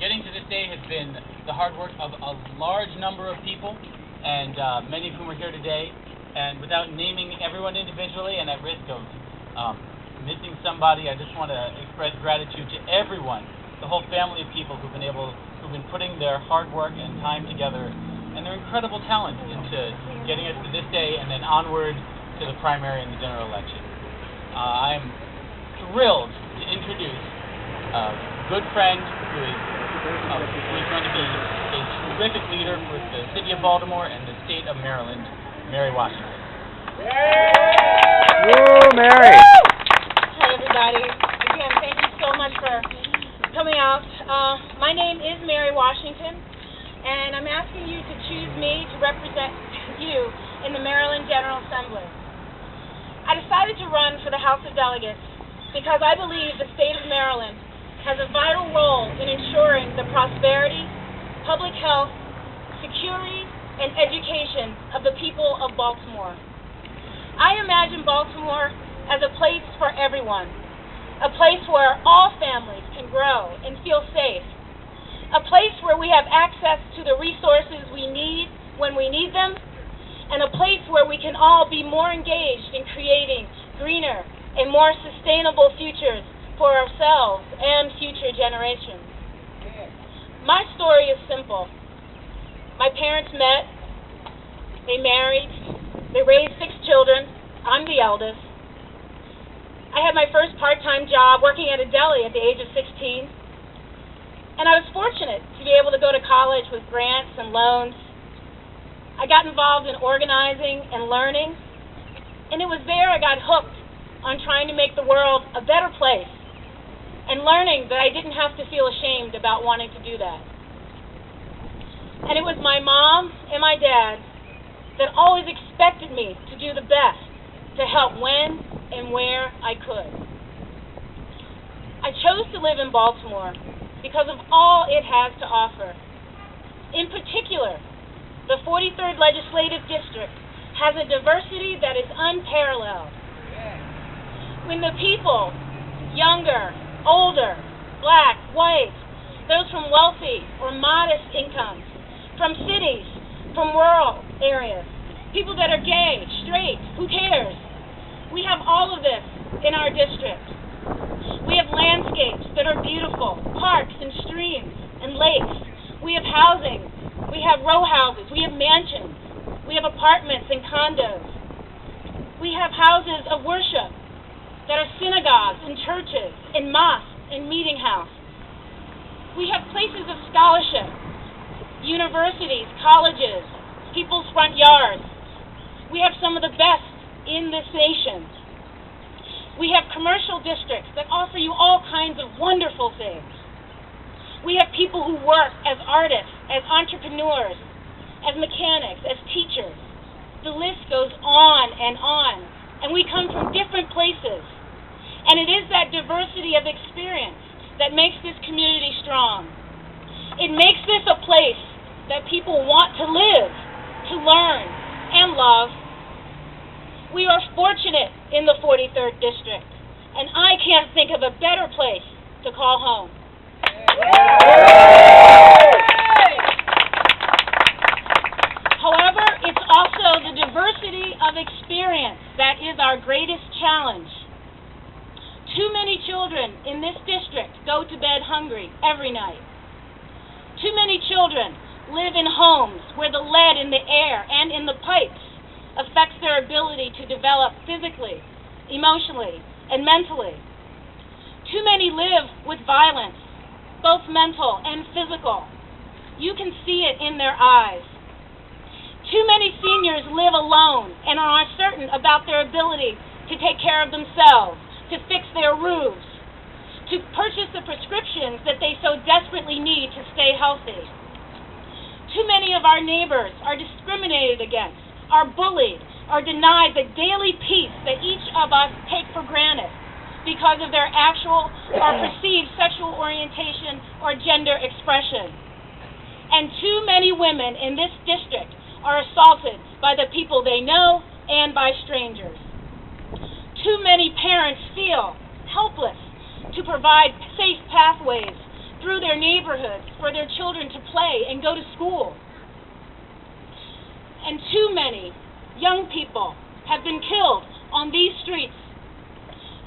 Getting to this day has been the hard work of a large number of people, and many of whom are here today. And without naming everyone individually, and at risk of missing somebody, I just want to express gratitude to everyone, the whole family of people who've been putting their hard work and time together and their incredible talents into getting us to this day and then onward to the primary and the general election. I am thrilled to introduce a good friend who is going to be a terrific leader for the city of Baltimore and the state of Maryland, Mary Washington. Woo, Mary! Hi, everybody. Again, thank you so much for coming out. My name is Mary Washington, and I'm asking you to choose me to represent you in the Maryland General Assembly. I decided to run for the House of Delegates because I believe the state of Maryland has a vital role in ensuring the prosperity, public health, security, and education of the people of Baltimore. I imagine Baltimore as a place for everyone, a place where all families can grow and feel safe, a place where we have access to the resources we need when we need them, and a place where we can all be more engaged in creating greener and more sustainable futures for ourselves and future generations. My story is simple. My parents met, they married, they raised 6 children. I'm the eldest. I had my first part-time job working at a deli at the age of 16. And I was fortunate to be able to go to college with grants and loans. I got involved in organizing and learning. And it was there I got hooked on trying to make the world a better place and learning that I didn't have to feel ashamed about wanting to do that. And it was my mom and my dad that always expected me to do the best to help when and where I could. I chose to live in Baltimore because of all it has to offer. In particular, the 43rd Legislative District has a diversity that is unparalleled. When the people, younger, older, black, white, those from wealthy or modest incomes, from cities, from rural areas, people that are gay, straight, who cares? We have all of this in our district. We have landscapes that are beautiful, parks and streams and lakes. We have housing. We have row houses. We have mansions. We have apartments and condos. We have houses of worship that are synagogues and churches and mosques and meeting house. We have places of scholarship, universities, colleges, people's front yards. We have some of the best in this nation. We have commercial districts that offer you all kinds of wonderful things. We have people who work as artists, as entrepreneurs, as mechanics, as teachers. The list goes on, and we come from different places. And it is that diversity of experience that makes this community strong. It makes this a place that people want to live, to learn, and love. We are fortunate in the 43rd District, and I can't think of a better place to call home. However, it's also the diversity of experience that is our greatest challenge. Too many children in this district go to bed hungry every night. Too many children live in homes where the lead in the air and in the pipes affects their ability to develop physically, emotionally, and mentally. Too many live with violence, both mental and physical. You can see it in their eyes. Too many seniors live alone and are uncertain about their ability to take care of themselves, to fix their roofs, to purchase the prescriptions that they so desperately need to stay healthy. Too many of our neighbors are discriminated against, are bullied, are denied the daily peace that each of us take for granted because of their actual or perceived sexual orientation or gender expression. And too many women in this district are assaulted by the people they know and by strangers. Too many parents feel helpless to provide safe pathways through their neighborhoods for their children to play and go to school. And too many young people have been killed on these streets.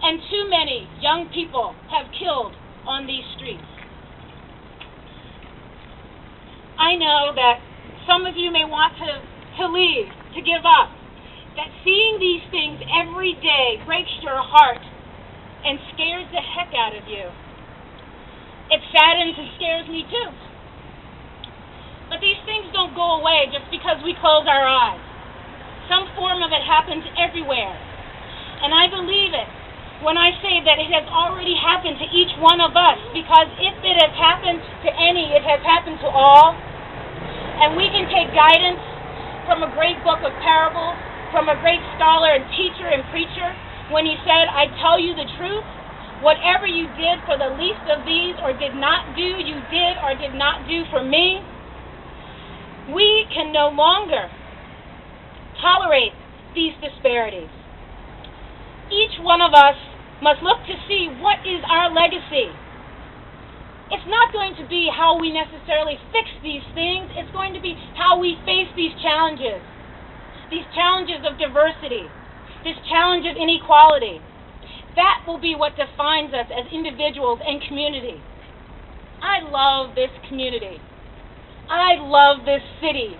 And too many young people have killed on these streets. I know that some of you may want to leave, to give up. That seeing these things every day breaks your heart and scares the heck out of you. It saddens and scares me too. But these things don't go away just because we close our eyes. Some form of it happens everywhere. And I believe it when I say that it has already happened to each one of us, because if it has happened to any, it has happened to all. And we can take guidance from a great book of parables, from a great scholar and teacher and preacher, when he said, I tell you the truth, whatever you did for the least of these or did not do, you did or did not do for me. We can no longer tolerate these disparities. Each one of us must look to see what is our legacy. It's not going to be how we necessarily fix these things. It's going to be how we face these challenges of diversity, this challenge of inequality. That will be what defines us as individuals and community. I love this community. I love this city.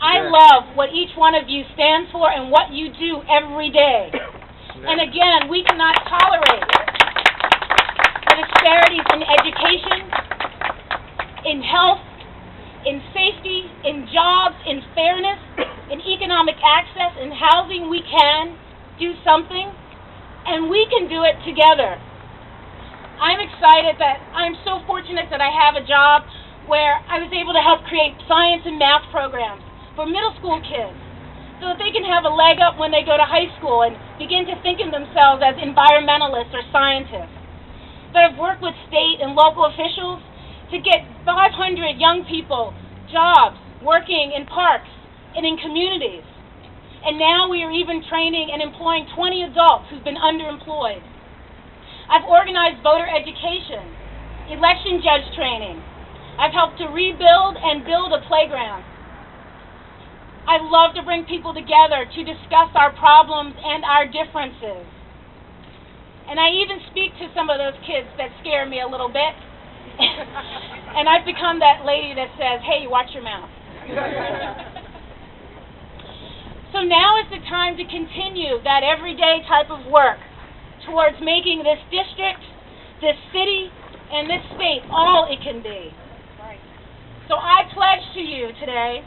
I love what each one of you stands for and what you do every day. And again, we cannot tolerate the disparities in education, in health, in safety, in jobs, in fairness, in economic access, in housing. We can do something, and we can do it together. I'm excited that I'm so fortunate that I have a job where I was able to help create science and math programs for middle school kids so that they can have a leg up when they go to high school and begin to think of themselves as environmentalists or scientists. That I've worked with state and local officials to get 500 young people jobs working in parks and in communities. And now we are even training and employing 20 adults who've been underemployed. I've organized voter education, election judge training. I've helped to rebuild and build a playground. I love to bring people together to discuss our problems and our differences. And I even speak to some of those kids that scare me a little bit. And I've become that lady that says, hey, watch your mouth. So now is the time to continue that everyday type of work towards making this district, this city, and this state all it can be. So I pledge to you today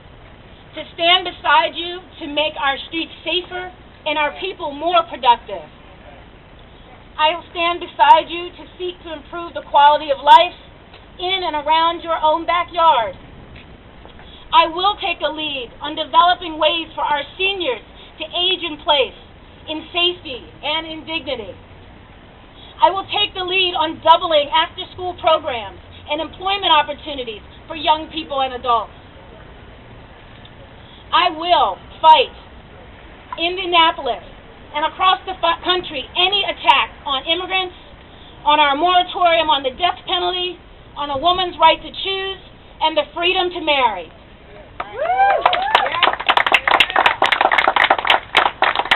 to stand beside you to make our streets safer and our people more productive. I will stand beside you to seek to improve the quality of life in and around your own backyard. I will take a lead on developing ways for our seniors to age in place, in safety, and in dignity. I will take the lead on doubling after-school programs and employment opportunities for young people and adults. I will fight in Indianapolis and across the country any attack on immigrants, on our moratorium on the death penalty, on a woman's right to choose, and the freedom to marry.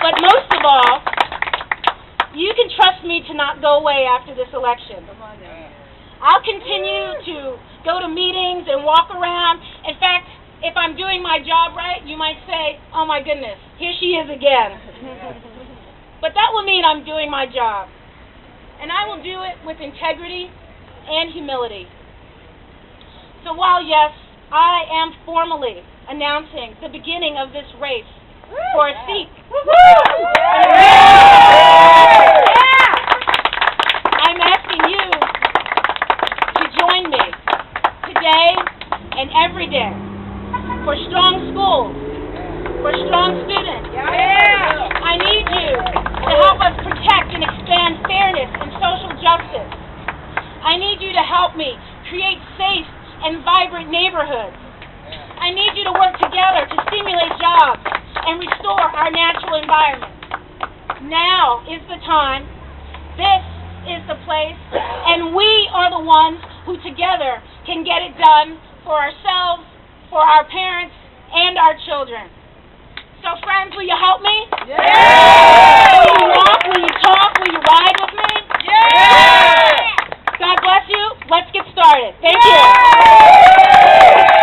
But most of all, you can trust me to not go away after this election. I'll continue to go to meetings and walk around. In fact, if I'm doing my job right, you might say, oh my goodness, here she is again. But that will mean I'm doing my job. And I will do it with integrity and humility. So while, yes, I am formally announcing the beginning of this race for a seat, I'm asking you to join me today and every day for strong schools, for strong students. I need you to help us protect and expand fairness and social justice. I need you to help me create safe and vibrant neighborhoods. I need you to work together to stimulate jobs and restore our natural environment. Now is the time. This is the place. And we are the ones who together can get it done for ourselves, for our parents, and our children. So friends, will you help me? Yeah! Will you walk? Will you talk? Will you ride with me? Yeah! God bless you. Let's get started. Thank you.